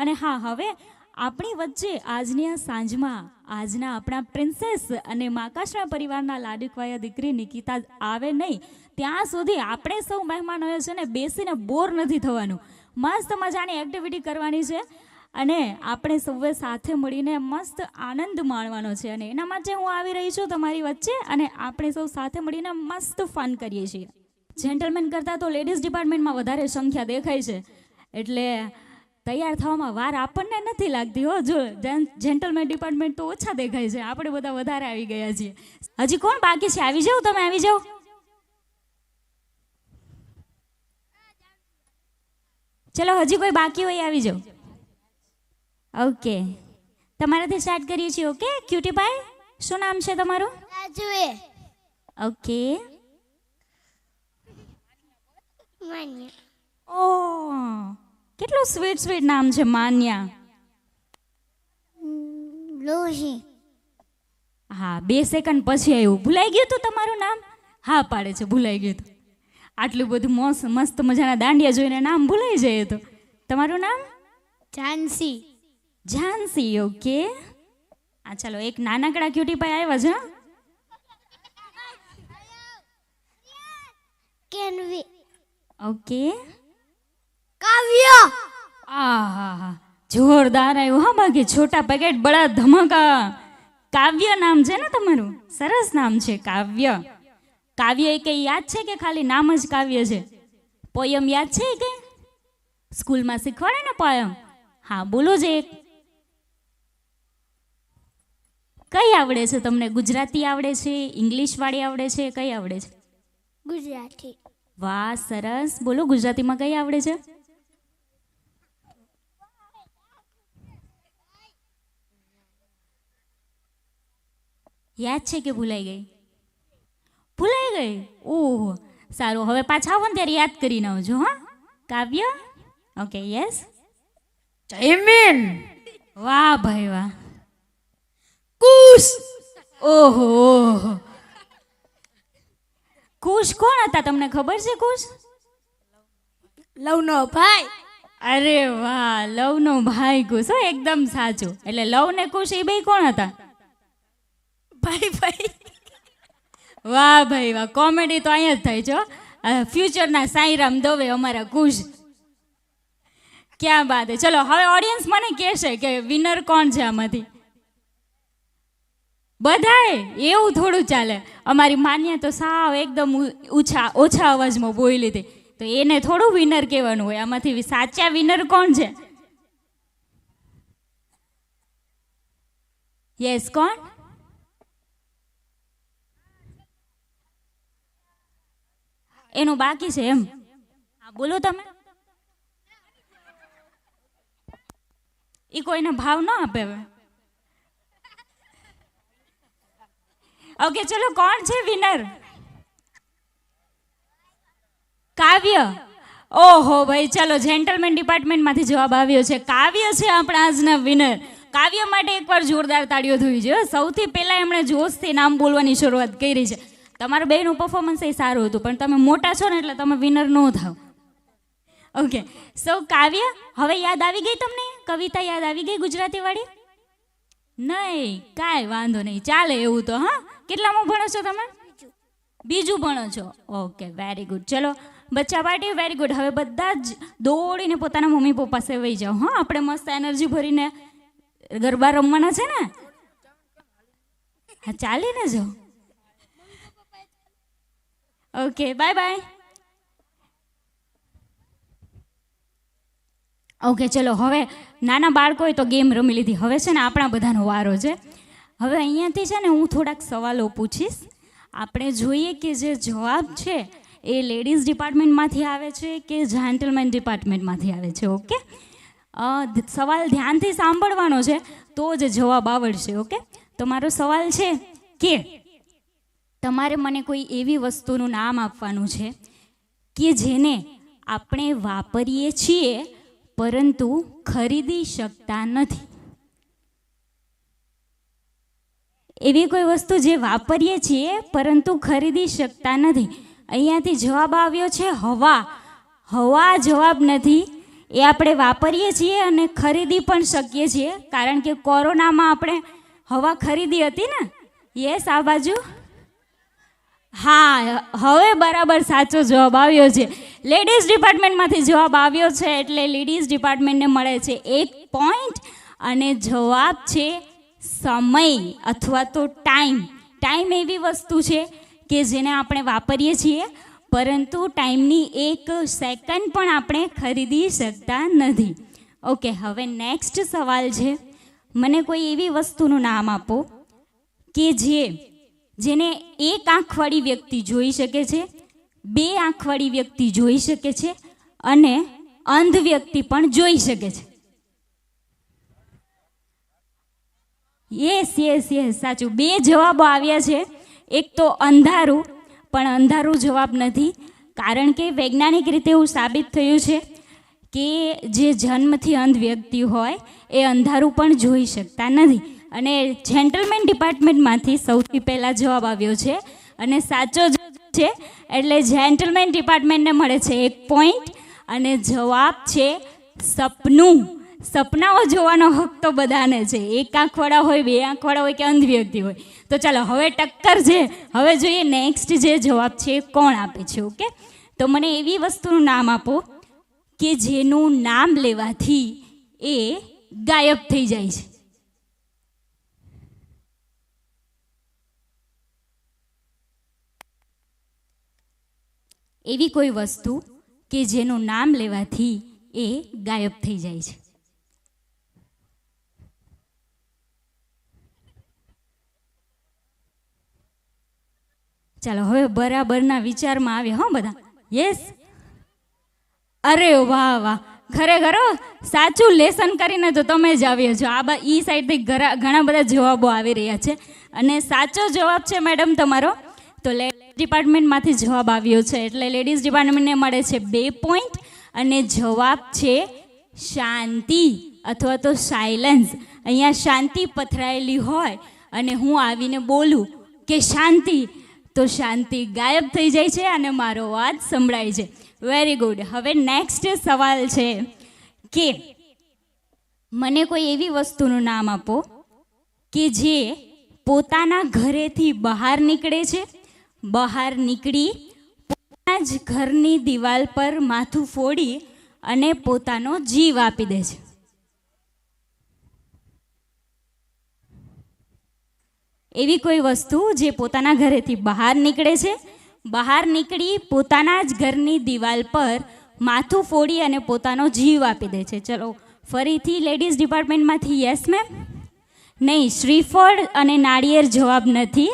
અને હા, હવે આપણી વચ્ચે આજની આ સાંજમાં આજના આપણા પ્રિન્સેસ અને માકાશના પરિવારના લાડકવાયા દીકરી નિકિતા આવે નહીં ત્યાં સુધી આપણે સૌ મહેમાનોએ છે ને બેસીને બોર નથી થવાનું. મસ્ત મજાની એક્ટિવિટી કરવાની છે અને આપણે સૌએ સાથે મળીને મસ્ત આનંદ માણવાનો છે. અને એના માટે હું આવી રહી છું તમારી વચ્ચે અને આપણે સૌ સાથે મળીને મસ્ત ફન કરીએ છીએ. જેન્ટલમેન કરતાં તો લેડીઝ ડિપાર્ટમેન્ટમાં વધારે સંખ્યા દેખાય છે એટલે તૈયાર થવામાં વાર આપણને નથી લાગતી હો. જો જેન્ટલમેન ડિપાર્ટમેન્ટ તો ઓછા દેખાય છે, આપણે બધા વધારે આવી ગયા છીએ. હજી કોણ બાકી છે? આવી જાઓ, તમે આવી જાઓ. ચલો, હજી કોઈ બાકી હોય આવી જાઓ. ઓકે, તમારાથી સ્ટાર્ટ કરીએ છીએ. ઓકે ક્યુટી ભાઈ, શું નામ છે તમારું? રાજુએ. ઓકે. માન્યા. ઓ, કેટલું સ્વીટ સ્વીટ નામ છે, માન્યા. લોહી. હા, 2 સેકન્ડ પછી આવ્યું. ભૂલાઈ ગયું તું તમારું નામ? હા પાડે છે, ભૂલાઈ ગયું તું. આટલું બધું મસ્ત મજાના દાંડિયા જોઈને નામ ભૂલાઈ જાય તો. તમારું નામ? ઝાંસી. ઝાંસી. ઓકે. આ ચાલો, એક નાનકડા ક્યુટી ભાઈ આવ્યા છે. કેનવી. ઓકે. કાવ્ય. હા, જોરદાર આવ્યું હા. બાકી છોટા પેકેટ બડા ધમાકા. કાવ્ય નામ છે ને તમારું? સરસ નામ છે કાવ્ય. કાવ્ય એ કઈ યાદ છે કે ખાલી નામ જ કાવ્ય છે? પોયમ યાદ છે કે સ્કૂલમાં શીખવાડે ને પોયમ? હા, બોલો જે એક. કઈ આવડે છે તમને? ગુજરાતી આવડે છે, ઇંગ્લિશ વાળી આવડે છે, કઈ આવડે છે? ગુજરાતી. વાહ, સરસ. બોલો, ગુજરાતીમાં કઈ આવડે છે? યાદ છે કે ભૂલાઈ ગઈ? ભૂલાઈ ગઈ. ઓહ, સારું. હવે પાછા આવો ને ત્યારે યાદ કરીને આવજો. હા કાવ્ય. Okay, yes. જયમીન. વાહ ભાઈ વાહ. કુશ. ઓહો, કુશ કોણ હતા તમને ખબર છે? કુશ લવનો ભાઈ. અરે વાહ, લવનો ભાઈ કુશ. હો, એકદમ સાચું. એટલે લવ ને કુશ એ બે કોણ હતા? ભાઈ ભાઈ. વાહ ભાઈ વાહ, કોમેડી તો અહીંયા જ થાય છે. ફ્યુચરના સાંઈરામ દવે અમારા કુશ. ક્યાં બાત હે. ચલો, હવે ઓડિયન્સ મને કહેશે કે વિનર કોણ છે આમાંથી. બધાએ એવું થોડું ચાલે. અમારી માન્યા તો સાવ એકદમ ઓછા અવાજમાં બોલી હતી, તો એને થોડું વિનર કહેવાનું હોય. આમાંથી સાચા વિનર કોણ છે? યસ, કોણ? એનું બાકી છે એમ? હા, બોલો તમે. એ કોઈને ભાવ ન આપે હવે. ઓકે, ચલો, કોણ છે વિનર? કાવ્ય. ઓહો ભાઈ, ચલો, જેન્ટલમેન ડિપાર્ટમેન્ટમાંથી જવાબ આવ્યો છે. કાવ્ય છે આપણા આજના વિનર. કાવ્ય માટે એકવાર જોરદાર તાળીઓ થવી જોઈએ. સૌથી પહેલા એમણે જોશથી નામ બોલવાની શરૂઆત કરી છે. તમારું બેનું પરફોર્મન્સ એ સારું હતું, પણ તમે મોટા છો ને એટલે તમે વિનર ન થાવ. ઓકે, સો કાવ્ય, હવે યાદ આવી ગઈ તમને? કવિતા યાદ આવી ગઈ ગુજરાતી વાળી? નહીં, કાંઈ વાંધો નહીં, ચાલે એવું તો. હા, કેટલામાં ભણો છો તમે? બીજું ભણો છો. Okay, very good. ચલો બચ્ચા પાર્ટી, વેરી ગુડ. હવે બધા જ દોડીને પોતાના મમ્મી પપ્પા પાસે વહી જાઓ. હા, આપણે મસ્ત એનર્જી ભરીને ગરબા રમવાના છે ને. હા, ચાલીને જાઓ. Okay, bye bye. ઓકે, ચલો, હવે નાના બાળકોએ તો ગેમ રમી લીધી. હવે છે ને આપણા બધાનો વારો છે. હવે અહીંયાથી છે ને હું થોડાક સવાલો પૂછીશ. આપણે જોઈએ કે જે જવાબ છે એ લેડીઝ ડિપાર્ટમેન્ટમાંથી આવે છે કે જેન્ટલમેન ડિપાર્ટમેન્ટમાંથી આવે છે. ઓકે, સવાલ ધ્યાનથી સાંભળવાનો છે તો જ જવાબ આવડશે. ઓકે, તો મારો સવાલ છે કે તમારે મને કોઈ એવી વસ્તુનું નામ આપવાનું છે કે જેને આપણે વાપરીએ છીએ પરંતુ ખરીદી શકતા નથી. એવી કોઈ વસ્તુ જે વાપરીએ છીએ પરંતુ ખરીદી શકતા નથી. અહીંયાથી જવાબ આવ્યો છે હવા. હવા જવાબ નથી. એ આપણે વાપરીએ છીએ અને ખરીદી પણ શકીએ છીએ, કારણ કે કોરોનામાં આપણે હવા ખરીદી હતી ને. યસ, આ બાજુ. હા, હવે બરાબર સાચો જવાબ આવ્યો છે. લેડીઝ ડિપાર્ટમેન્ટમાંથી જવાબ આવ્યો છે, એટલે લેડીઝ ડિપાર્ટમેન્ટને મળે છે 1 પોઈન્ટ. અને જવાબ છે સમય અથવા તો ટાઈમ. ટાઈમ એવી વસ્તુ છે કે જેને આપણે વાપરીએ છીએ, પરંતુ ટાઈમની 1 સેકન્ડ પણ આપણે ખરીદી શકતા નથી. ઓકે, હવે નેક્સ્ટ સવાલ છે, મને કોઈ એવી વસ્તુનું નામ આપો કે જેને 1 આંખવાળી વ્યક્તિ જોઈ શકે છે, 2 આંખવાળી વ્યક્તિ જોઈ શકે છે અને અંધ વ્યક્તિ પણ જોઈ શકે છે. યસ યસ યસ, સાચું. 2 જવાબો આવ્યા છે. એક તો અંધારું, પણ અંધારું જવાબ નથી, કારણ કે વૈજ્ઞાનિક રીતે એવું સાબિત થયું છે કે જે જન્મથી અંધ વ્યક્તિ હોય એ અંધારું પણ જોઈ શકતા નથી. અને જેન્ટલમેન ડિપાર્ટમેન્ટમાંથી સૌથી પહેલાં જવાબ આવ્યો છે અને સાચો છે, એટલે જેન્ટલમેન ડિપાર્ટમેન્ટને મળે છે 1 પોઈન્ટ. અને જવાબ છે સપનું. સપનાઓ જોવાનો હક તો બધાને છે, 1 આંખવાળા હોય, 2 આંખવાળા હોય કે અંધ વ્યક્તિ હોય. તો ચાલો હવે ટક્કર છે. હવે જોઈએ નેક્સ્ટ જે જવાબ છે કોણ આપે છે. ઓકે, તો મને એવી વસ્તુનું નામ આપો કે જેનું નામ લેવાથી એ ગાયબ થઈ જાય છે. એવી કોઈ વસ્તુ કે જેનું નામ લેવાથી એ ગાયબ થઈ જાય છે. ચાલો હવે બરાબરના વિચારમાં આવે. હા બધા, યસ. અરે વાહ વાહ, ખરેખર સાચું લેસન કરીને તો તમે જ આવ્યા છો. ઈ સાઈડથી ઘણા બધા જવાબો આવી રહ્યા છે અને સાચો જવાબ છે મેડમ તમારો. તો લેડીઝ ડિપાર્ટમેન્ટમાંથી જવાબ આવ્યો છે, એટલે લેડીઝ ડિપાર્ટમેન્ટને મળે છે 2 પોઈન્ટ. અને જવાબ છે શાંતિ અથવા તો સાયલન્સ. અહીંયા શાંતિ પથરાયેલી હોય અને હું આવીને બોલું કે શાંતિ, તો શાંતિ ગાયબ થઈ જાય છે અને મારો અવાજ સંભળાય છે. Very good. હવે નેક્સ્ટ સવાલ છે કે મને કોઈ એવી વસ્તુનું નામ આપો કે જે પોતાના ઘરેથી બહાર નીકળે છે, બહાર નીકળી પોતાના જ ઘરની દિવાલ પર માથું ફોડી અને પોતાનો જીવ આપી દે છે. એવી કોઈ વસ્તુ જે પોતાના ઘરેથી બહાર નીકળે છે, બહાર નીકળી પોતાના જ ઘરની દિવાલ પર માથું ફોડી અને પોતાનો જીવ આપી દે છે. ચલો ફરીથી લેડીઝ ડિપાર્ટમેન્ટમાંથી યસ મેમ. નહીં, શ્રીફળ અને નાળિયેર જવાબ નથી.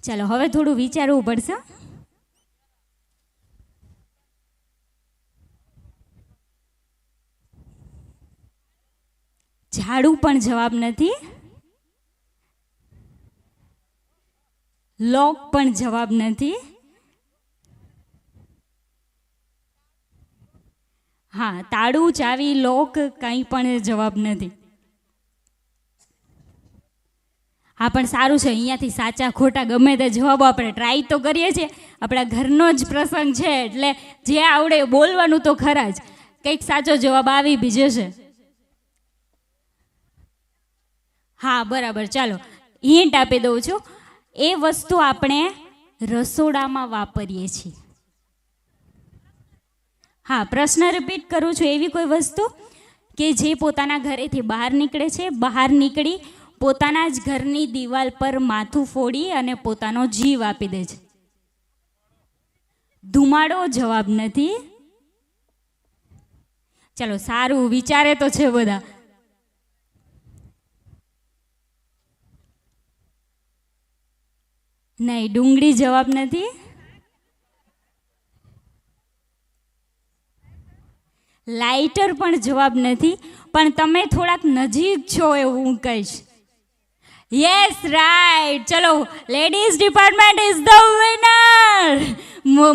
ચાલો હવે થોડું વિચારવું પડશે. ઝાડુ પણ જવાબ નથી. લોક પણ જવાબ નથી. હા, તાળું, ચાવી, લોક કંઈ પણ જવાબ નથી. હા, પણ સારું છે, અહીંયાથી સાચા ખોટા ગમે તે જવાબો આપણે ટ્રાય તો કરીએ છીએ. આપણા ઘરનો જ પ્રસંગ છે એટલે જે આવડે બોલવાનું તો ખરા જ. કંઈક સાચો જવાબ આવી બી જશે. હા બરાબર, ચાલો હિન્ટ આપી દઉં છું. એ વસ્તુ આપણે રસોડામાં વાપરીએ છીએ. હા, પ્રશ્ન રિપીટ કરું છું. એવી કોઈ વસ્તુ કે જે પોતાના ઘરેથી બહાર નીકળે છે, બહાર નીકળી પોતાના જ ઘરની દિવાલ પર માથું ફોડી અને પોતાનો જીવ આપી દે છે. ધુમાડો જવાબ નથી. ચાલો સારું વિચારે તો છે બધા. નહીં, ડુંગળી જવાબ નથી. લાઇટર પણ જવાબ નથી, પણ તમે થોડાક નજીક છો એવું હું કહીશ. Yes, right. ચલો ladies department is the winner.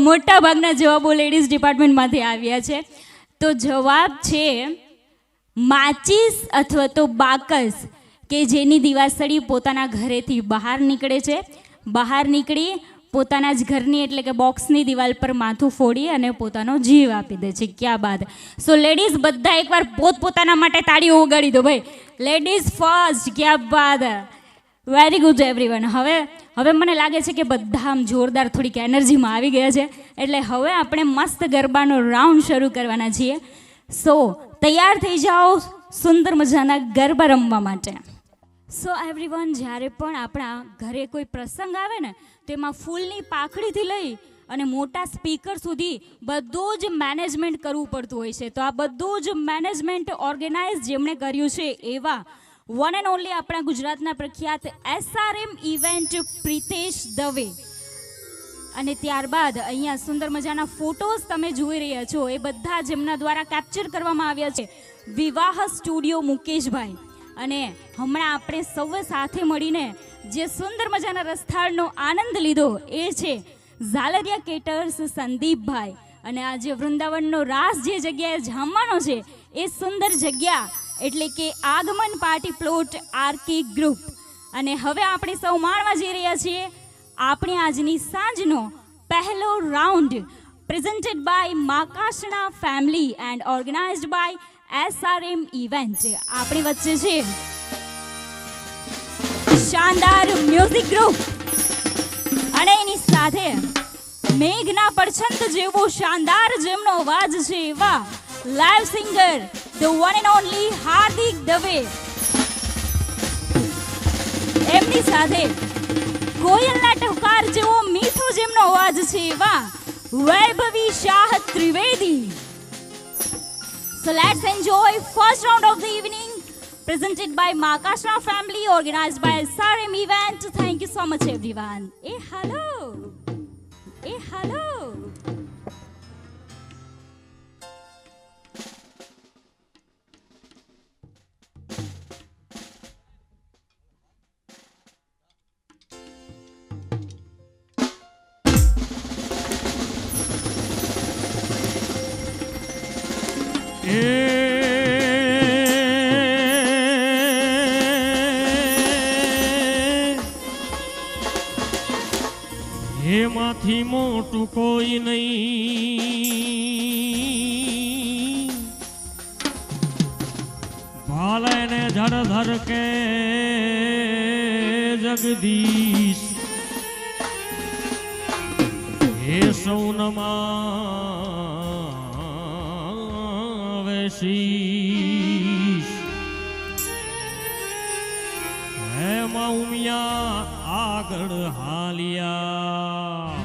મોટા ભાગના જવાબો લેડીઝ ડિપાર્ટમેન્ટમાંથી આવ્યા છે. તો જવાબ છે માચીસ અથવા તો બાકસ, કે જેની દિવાસળી પોતાના ઘરેથી બહાર નીકળે છે, બહાર નીકળી પોતાના જ ઘરની એટલે કે બોક્સની દિવાલ પર માથું ફોડી અને પોતાનો જીવ આપી દે છે. ક્યાં બાત. સો લેડીઝ બધા એકવાર પોતપોતાના માટે તાળીઓ વગાડી દો ભાઈ. Ladies first. ક્યાં બાત. Very good everyone. હવે મને લાગે છે કે બધા આમ જોરદાર થોડીક એનર્જીમાં આવી ગયા છે, એટલે હવે આપણે મસ્ત ગરબાનો રાઉન્ડ શરૂ કરવાના છીએ. સો તૈયાર થઈ જાઓ સુંદર મજાના ગરબા રમવા માટે. સો એવરીવન, જ્યારે પણ આપણા ઘરે કોઈ પ્રસંગ આવે ને, તેમાં ફૂલની પાખડીથી લઈ અને મોટા સ્પીકર સુધી બધું જ મેનેજમેન્ટ કરવું પડતું હોય છે. તો આ બધું જ મેનેજમેન્ટ ઓર્ગેનાઇઝ જેમણે કર્યું છે એવા વન એન્ડ ઓનલી આપણા ગુજરાતના પ્રખ્યાત SRM ઇવેન્ટ પ્રિતેશ દવે. અને ત્યારબાદ અહીંયા સુંદર મજાના ફોટોઝ તમે જોઈ રહ્યા છો, એ બધા જેમના દ્વારા કેપ્ચર કરવામાં આવ્યા છે. વિવાહ સ્ટુડિયો મુકેશભાઈ. અને હમણાં આપણે સૌએ સાથે મળીને જે સુંદર મજાના રસથાળનો આનંદ લીધો એ છે ઝાલરિયા કેટર્સ સંદીપભાઈ. અને આ જે વૃંદાવનનો રાસ જે જગ્યાએ જામવાનો છે એ સુંદર જગ્યા એટલે કે આગમન પાર્ટી પ્લોટ RK ગ્રુપ. અને હવે આપણે સૌ માણવા જઈ રહ્યા છીએ આપણી આજની સાંજનો પહેલો રાઉન્ડ, પ્રેઝન્ટેડ બાય માકાશણા family and organised by SRM event. આપણી વચ્ચે છે શાનદાર મ્યુઝિક ગ્રુપ અને એની સાથે મેઘના પડછંદ જેવો શાનદાર જેમનો અવાજ છે એવા live singer the one and only Hardik Dave. એમની સાથે કોયલના ટહુકાર જેવો મીઠો જેમનો અવાજ છે એવા વૈભવી Shah Trivedi. So let's enjoy first round of the evening, presented by Makashna family, organized by SRM event. Thank you so much everyone. Hey hello. Hey hello. એમાંથી મોટું કોઈ નહીં, ભાલે ધડધડ કે જગદીશ. હે સૌનમાં વેશીશ, હે મૌમિયા આગળ હાલિયા.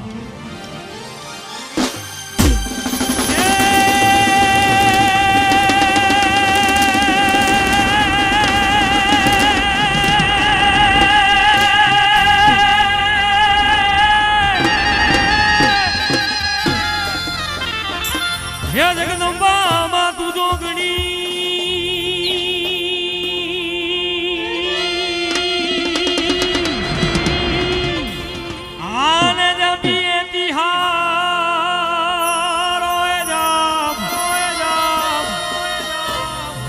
હે જગદંબા માં તું જોગણી, આને જમીએ તિહારો જામ.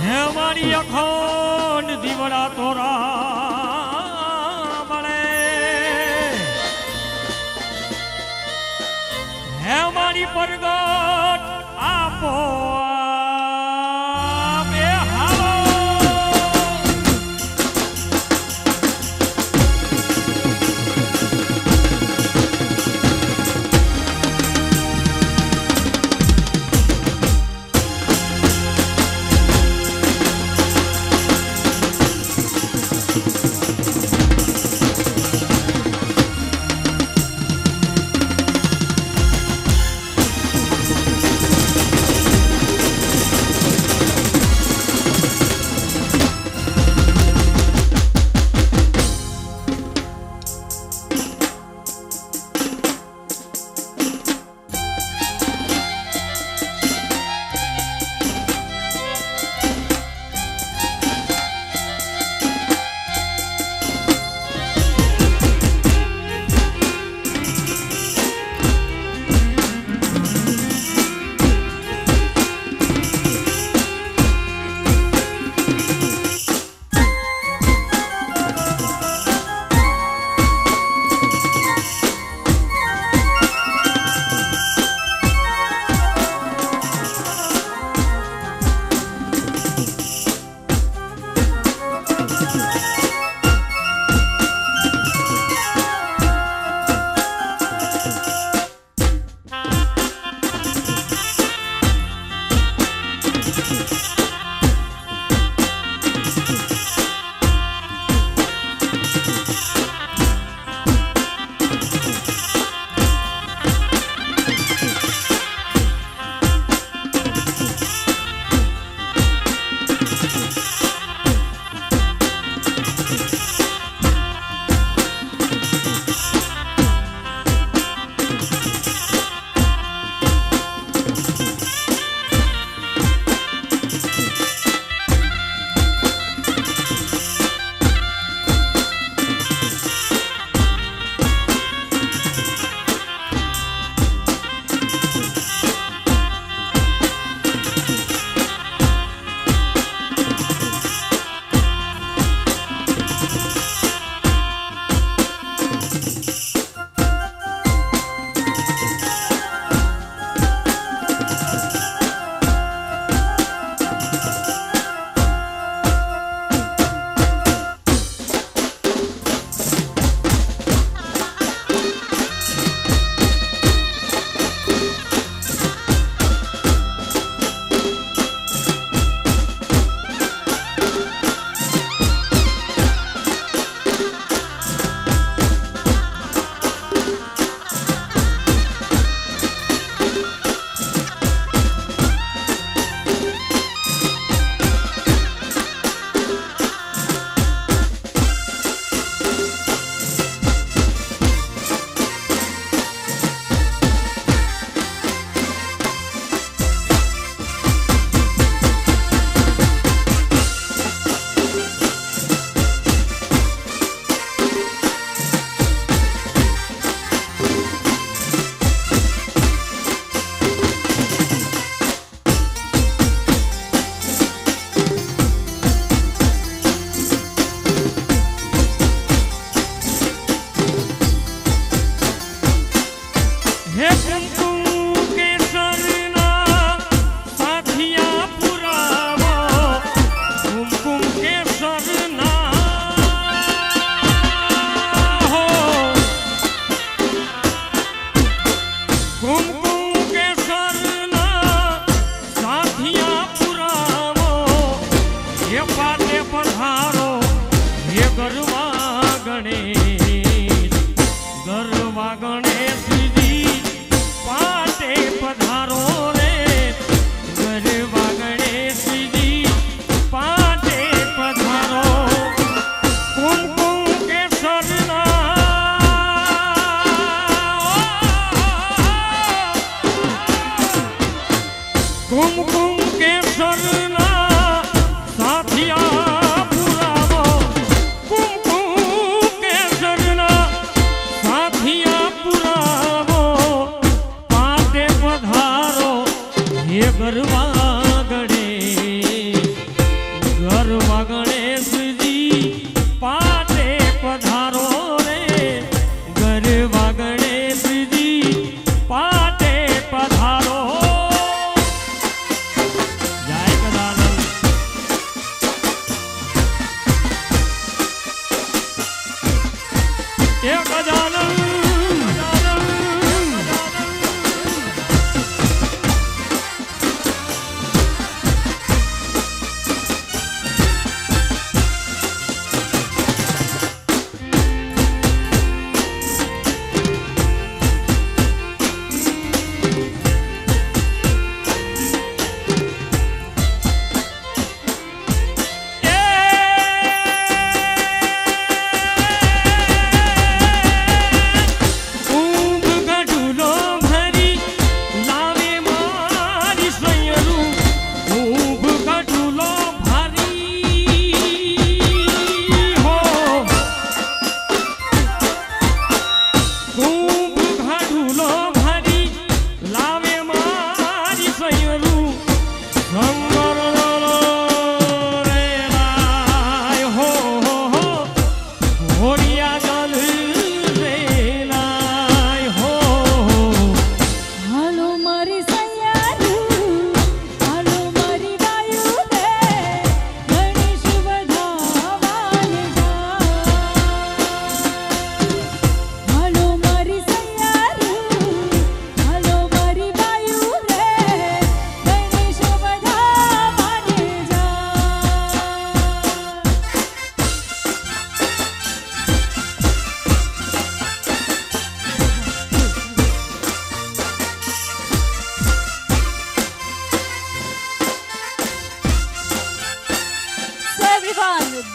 હે મારી અખંડ દીવડા તોરા મળે, હે મારી પરગટ આપો. કુમકુમ કેસરના સાથિયા પુરાવો કુમકુમ કેસરના સાથિયા પુરાવો પાટે પધારો હે ગરવા ગણેશજી પાટે પધારો રે ગરવા ગણેશજી પાટે પધારો જય ગજાનન એ ગજાનન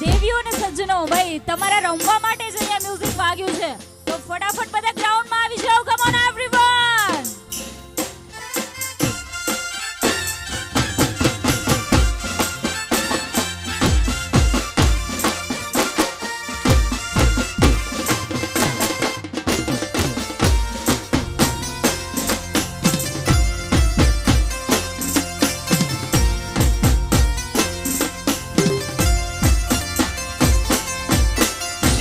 દેવીઓ અને સજ્જનો ભાઈ તમારા રમવા માટે જ અહીંયા મ્યુઝિક વાગ્યું છે તો ફટાફટ બધા ગ્રાઉન્ડમાં આવી જાઓ કમ ઓન એવરીવન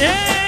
એ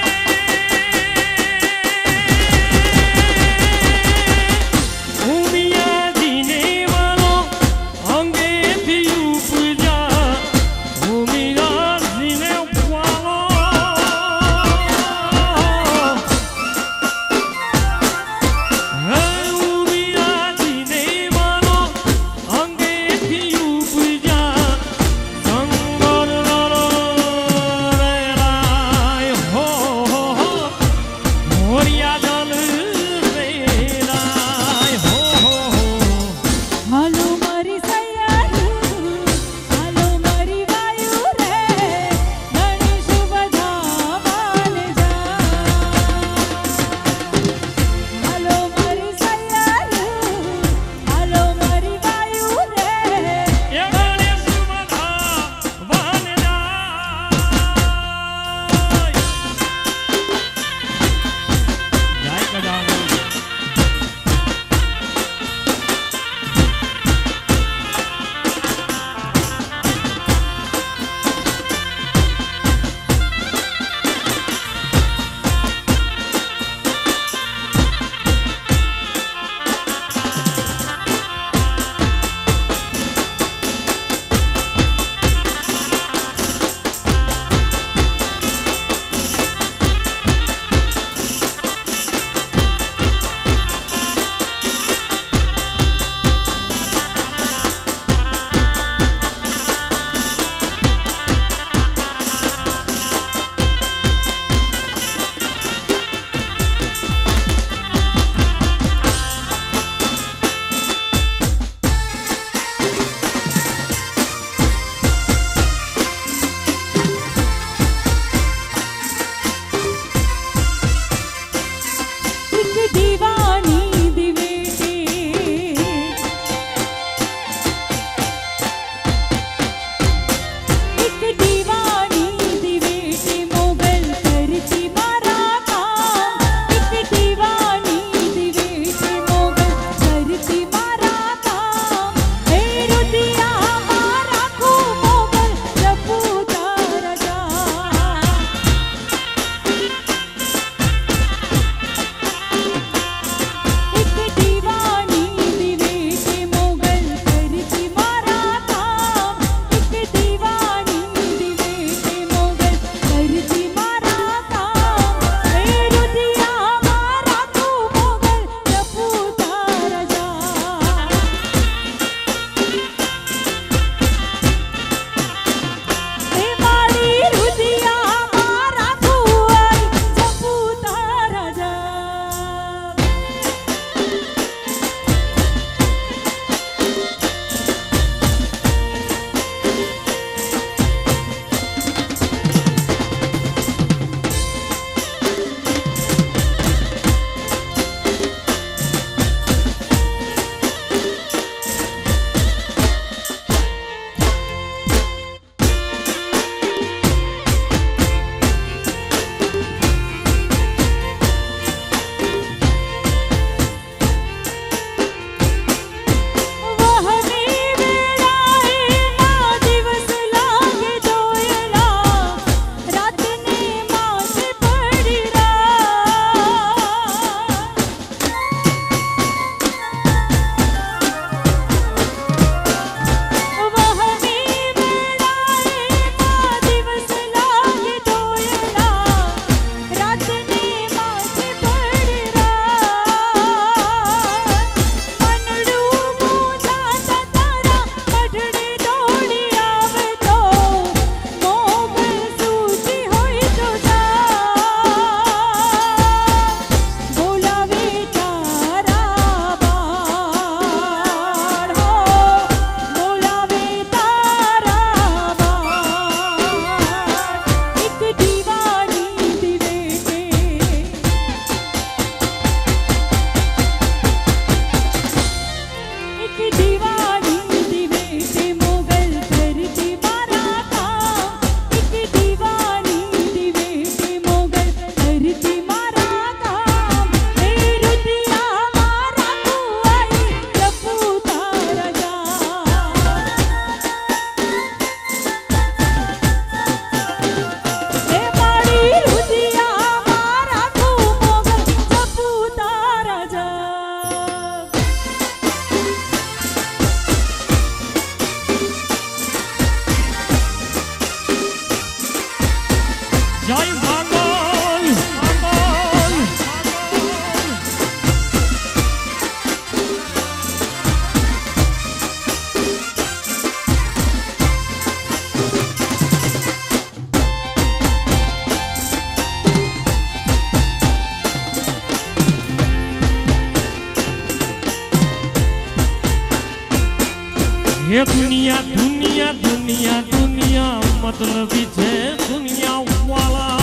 હે દુનિયા દુનિયા દુનિયા દુનિયા મતલબી છે દુનિયા વાલા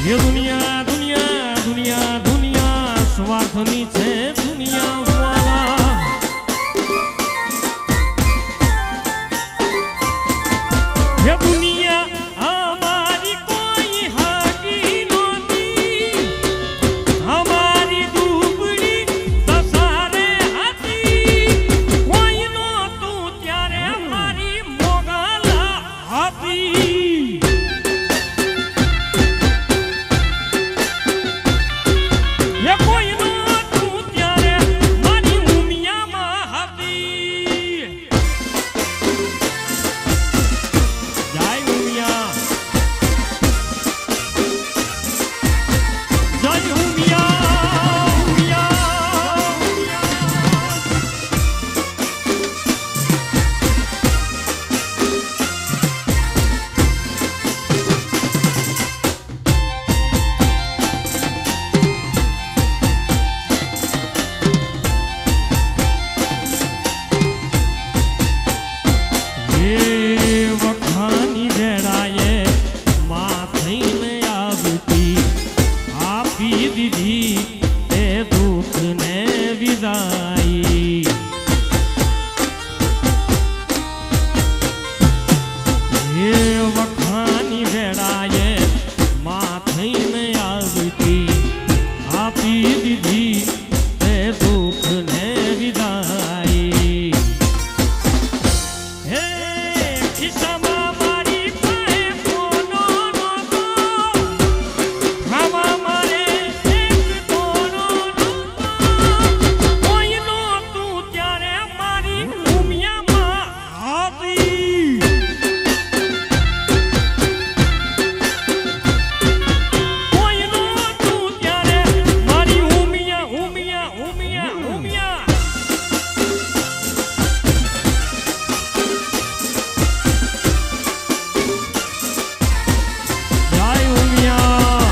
હે દુનિયા દુનિયા દુનિયા દુનિયા સ્વાર્થની છે દુનિયા વાલા હે દુનિયા અમારી કોઈ હાકી નહોતી અમારી દુબળી દસારે હતી કોઈ નહોતું ત્યારે મારી મોગલા હતી હે કોઈ નહોતું ત્યારે મારી ઉમિયામાં હતી જય ઉમિયા જય ઉમિયા ઉમિયા એ વખાની વેળાએ માં થઈને આવતી આપી દીધી તે દુઃખને વિદાઈ એ વખાની વેળાએ માં થઈને આવતી આપી દીધી તે દુઃખને વિદાઈ હે ખિસ્સામાં મારી પાસે કોનો નહોતો ખાવા મારે એક કોનો નહોતો કોઈ નહોતું ત્યારે મારી ઉમિયામાં હતી કોઈ નહોતું ત્યારે મારી ઉમિયા ઉમિયા ઉમિયા ઉમિયા જય ઉમિયા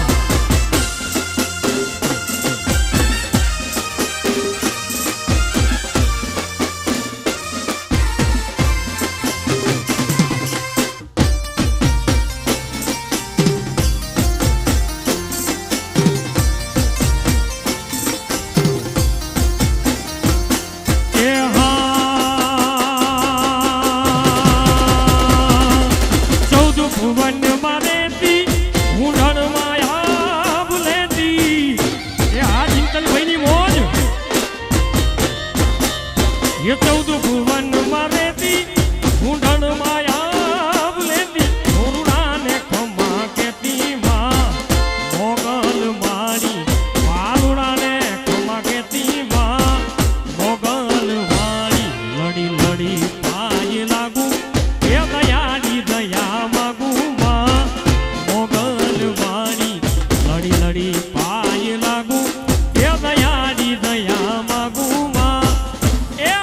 એ હા 14 ભુવન માં રહેતી ઊંઢણ માયા ભૂલેતી એ આ ચિંતનભાઈની મોજ એ 14 ભુવન માં રહેતી ઊંઢણ માયા ભૂલેતી કરુણાને ખમા કેતી માં મોગલ મારી વાલુડાને ખમા કેતી માં મોગલ મારી લડી લડી પાય લાગુ એ દયાની દયા માગુ માં મોગલ મારી લડી લડી પાય લાગુ એ દયાની દયા માગુ માં એ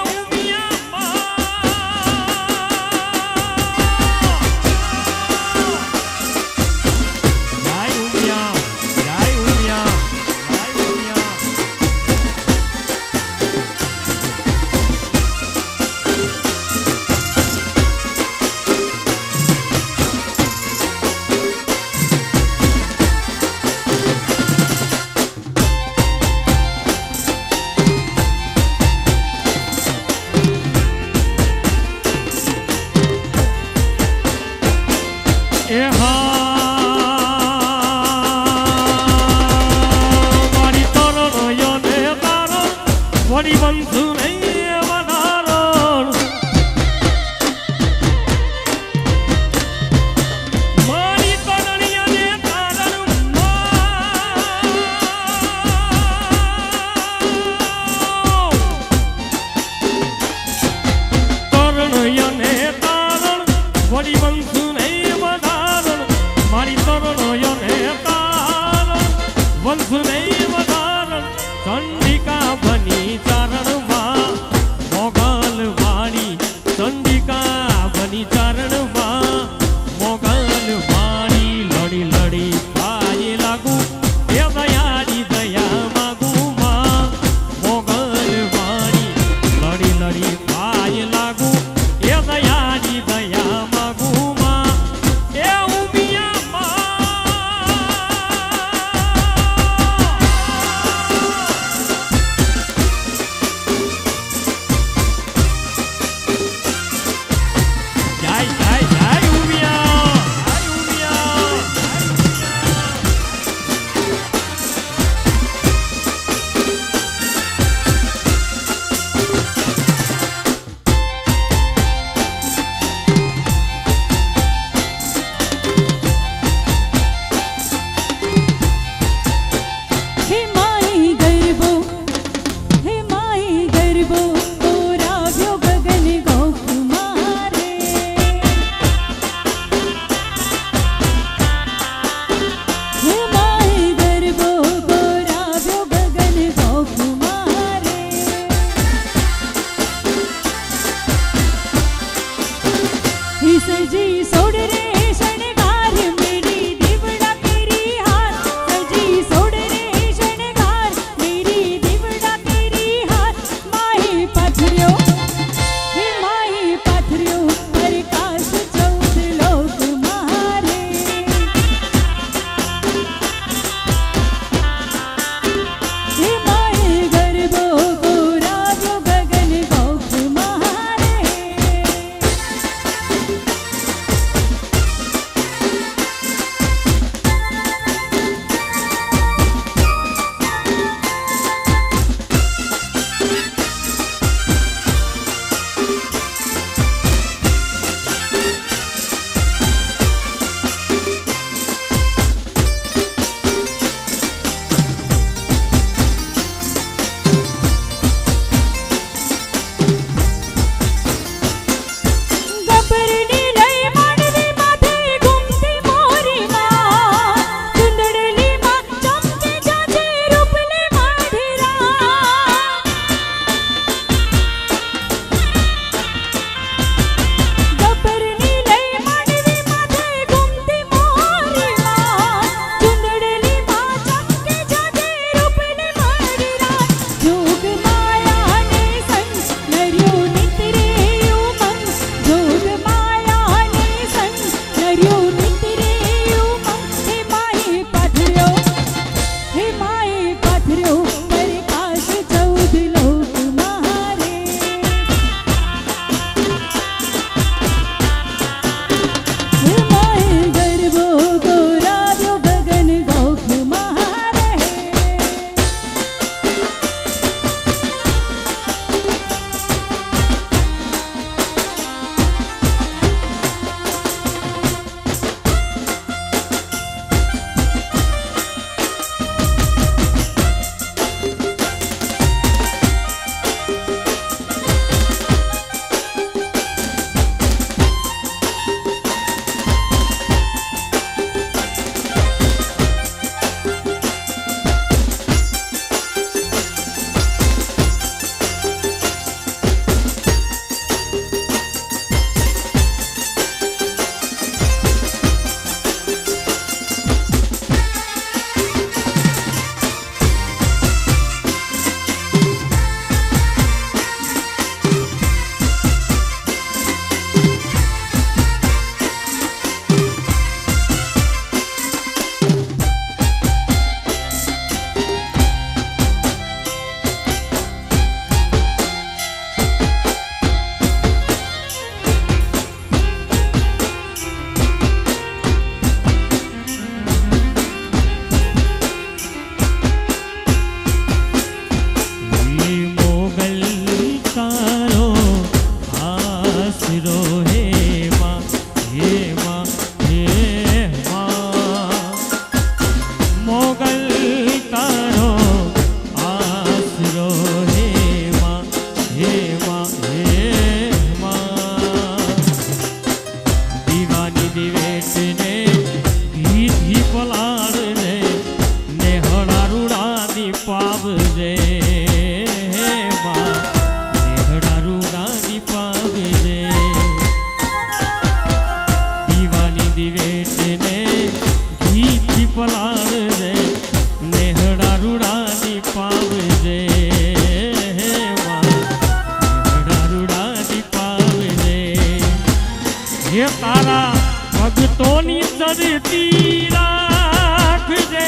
ચડતી રાખજે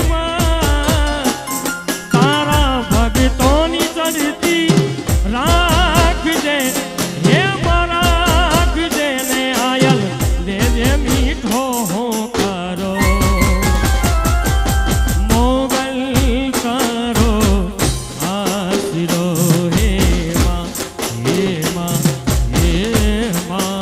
માં. તારા ભગતોની ચડતી રાખજે હે રાખજે ને આયલ દેજે મીઠો કરો મોગલ કરો આશરો હે માં હે માં હે માં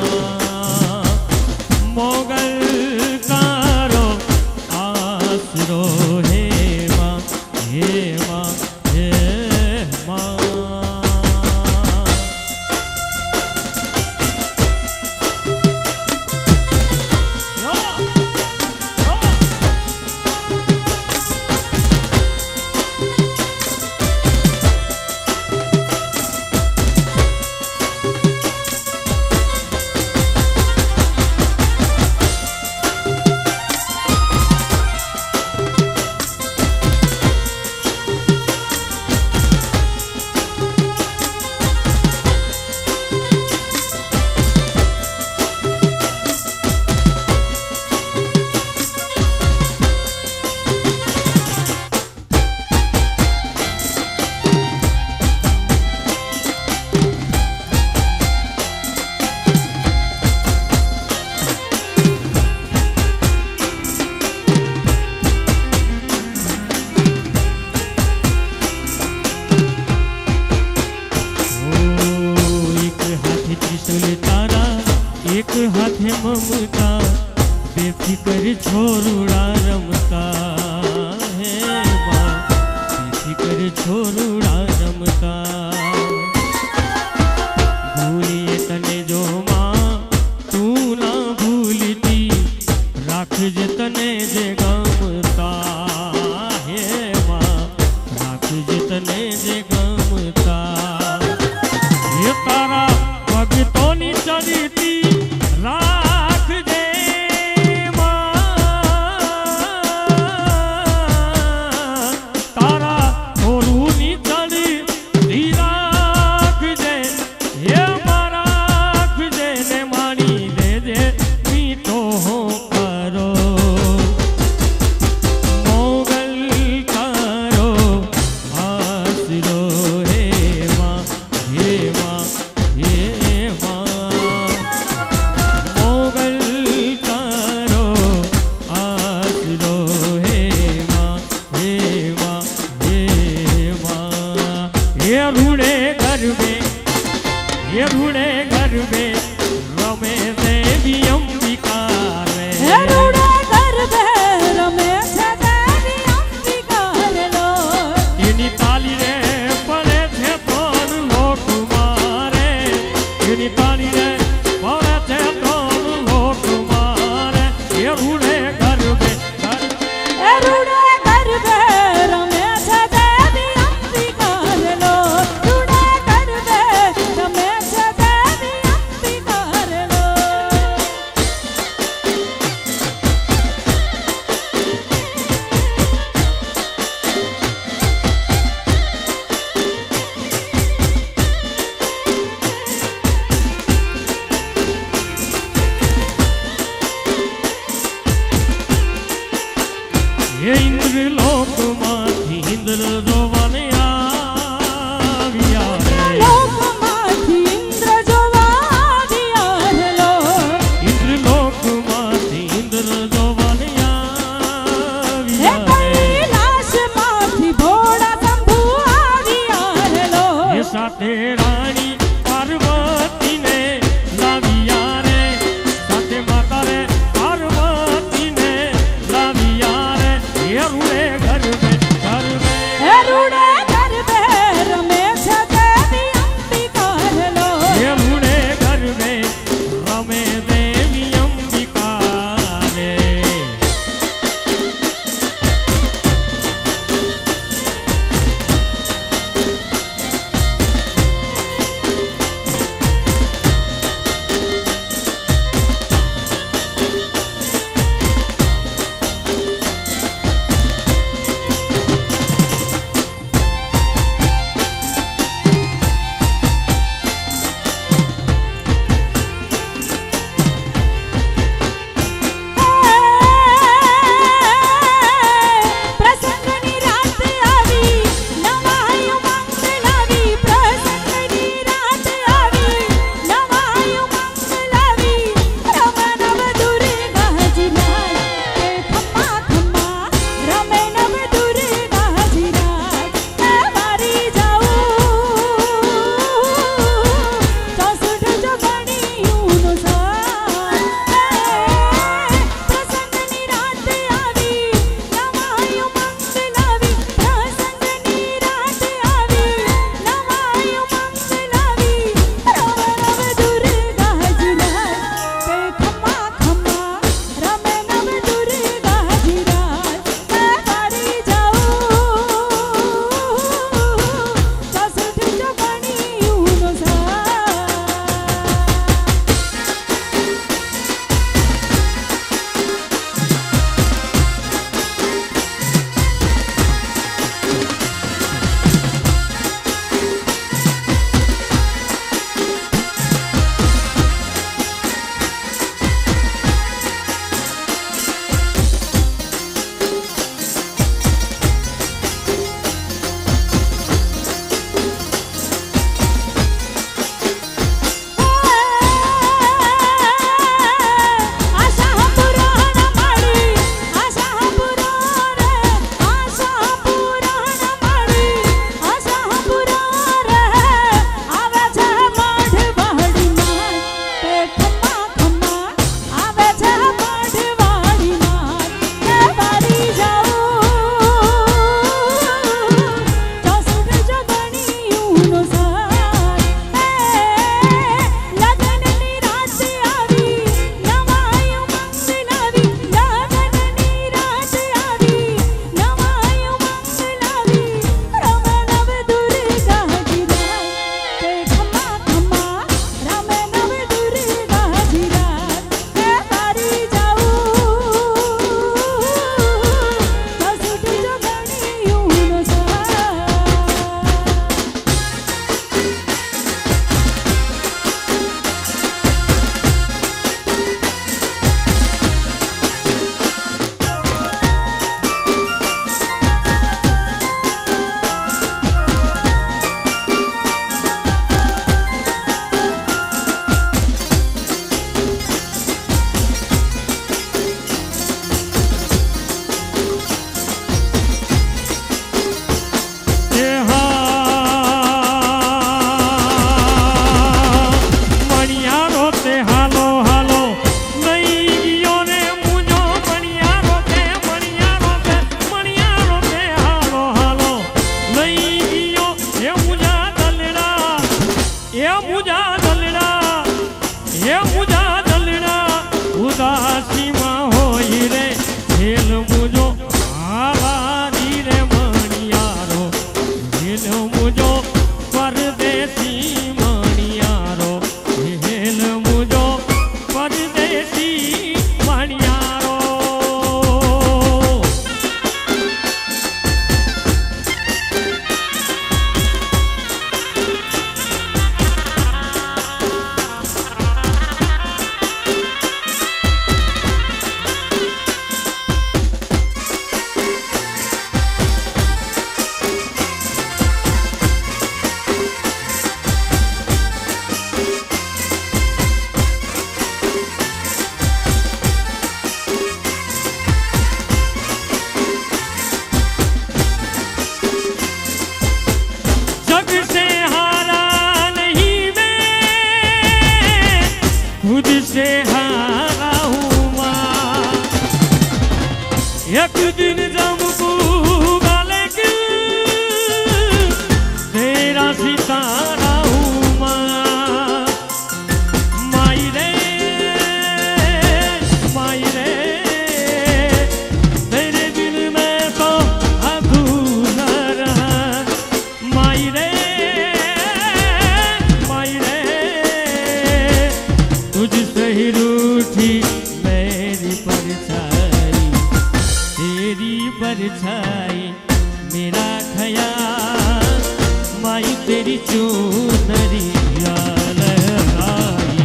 तेरी चूनरिया लहराई,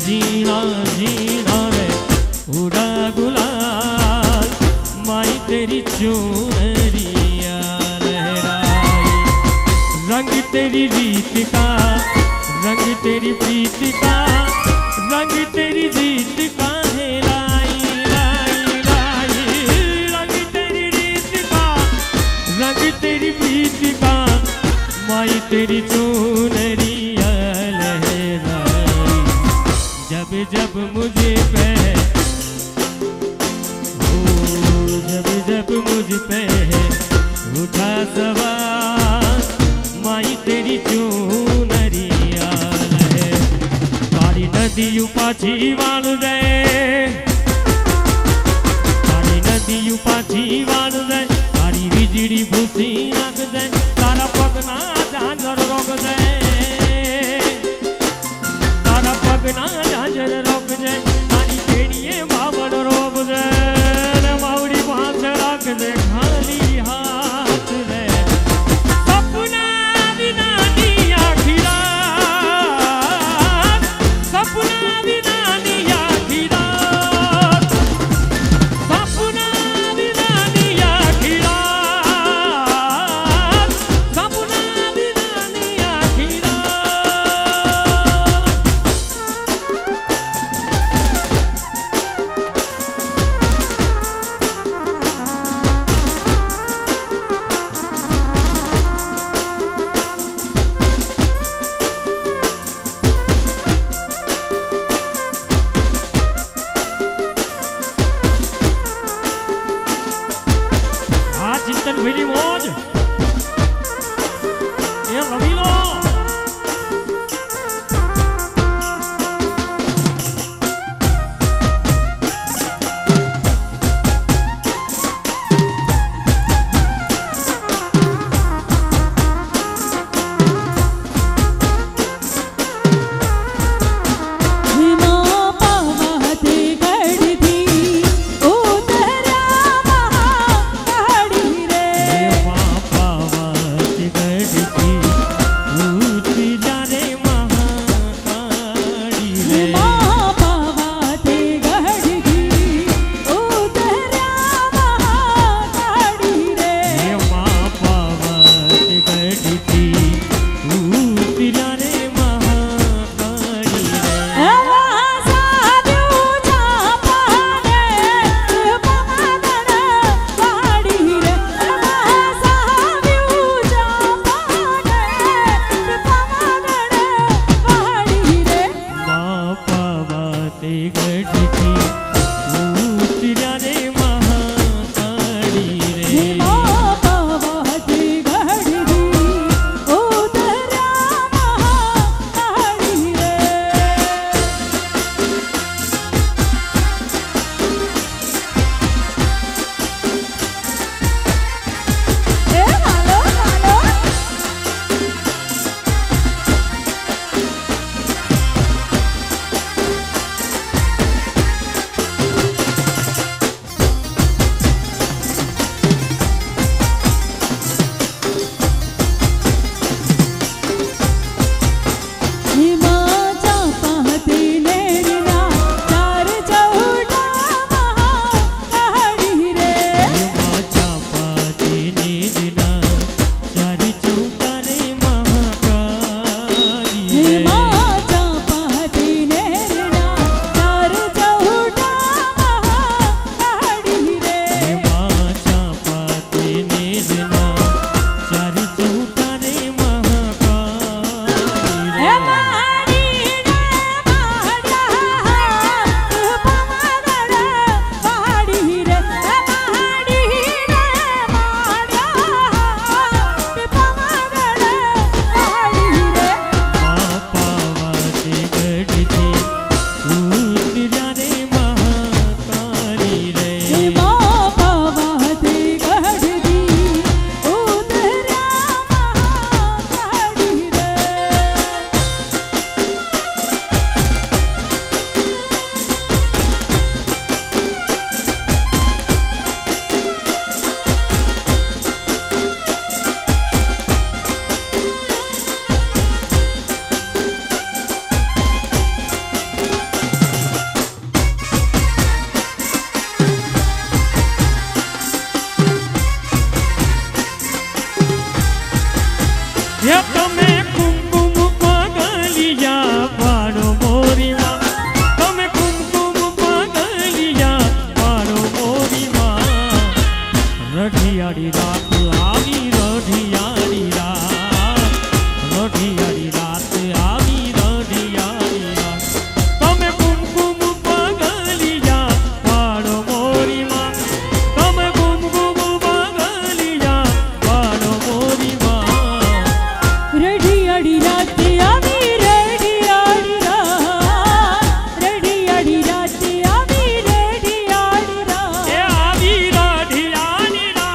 जीना जीना रे उड़ा गुलाल, माई तेरी चूनरिया लहराई। रंग तेरी रीत का, रंग तेरी प्रीत का, रंग तेरी जीत का है लाई लाई लाई। रंग तेरी रीत का, रंग तेरी प्रीत का, माई तेरी चूनरिया लहराई। जब जब मुझे पे जब जब मुझ पे उठा सवार, माई तेरी चूनरिया लहे। तारी नदी पाछी वाल दे, तारी नदी पाछी वाल दे, तारी વીજળી ભૂસી નાખ દે, તારા પગના ઝાંઝર રોક દે, તારા પગના ઝાંઝર રોક દે, તારી પેડીએ બાવળ રોક દે, માવડી પાસે રાખ દે ખાલી હાથ રે। સપના વિનાની આખી રાત, સપના વિનાની આખી રાત, સપના વિનાની આખી રાત, સપના વિનાની આખી રાત। આ ચિંતન ભેરી મોજ એ રમી લો। રાત આવી રઢિયાળી રાત રઢિયાળી રાત આવી રઢિયાળી રાત તમે કુમકુમ પગલિયા પાડો મોરીમાં તમે કુમકુમ પગલિયા પાડો મોરીમાં રઢિયાળી રાત આવી રઢિયાળી રાત રઢિયાળી રાત આવી રઢિયાળી રાત એ આવી રઢિયાળી રાત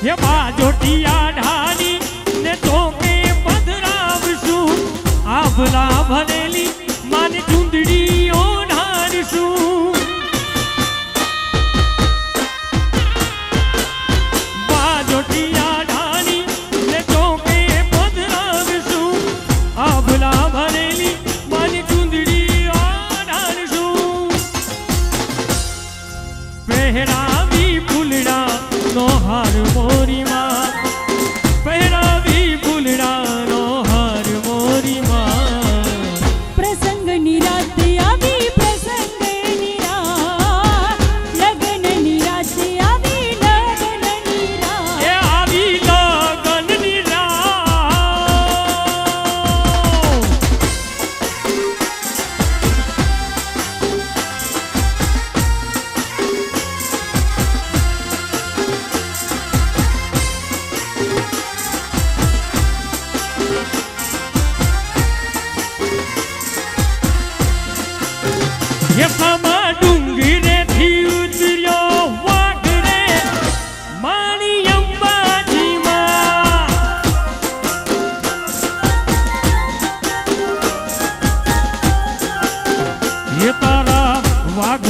એ બાજોટિયા ઢાળી ને ચોકે પધરાવશું આભલા ભરેલી માની ચૂંદડી ઓઢાડીશું બાજોટિયા ઢાળી ને ચોકે પધરાવશું આભલા ભરેલી માની ચૂંદડી ઓઢાડીશું પહેરાવી ફૂલડા નો હાર મોરીમાં પહેરાવી ફૂલડાનો હાર મોરીમાં પ્રસંગની રાત આવી પ્રસંગની રાત લગ્નની રાત આવી લગ્નની રાત એ આવી લગનની રાત એ સમા ડુંગરેથી ઉતર્યો વાઘ રે માણી અંબાજીમાં એ તારા વાઘ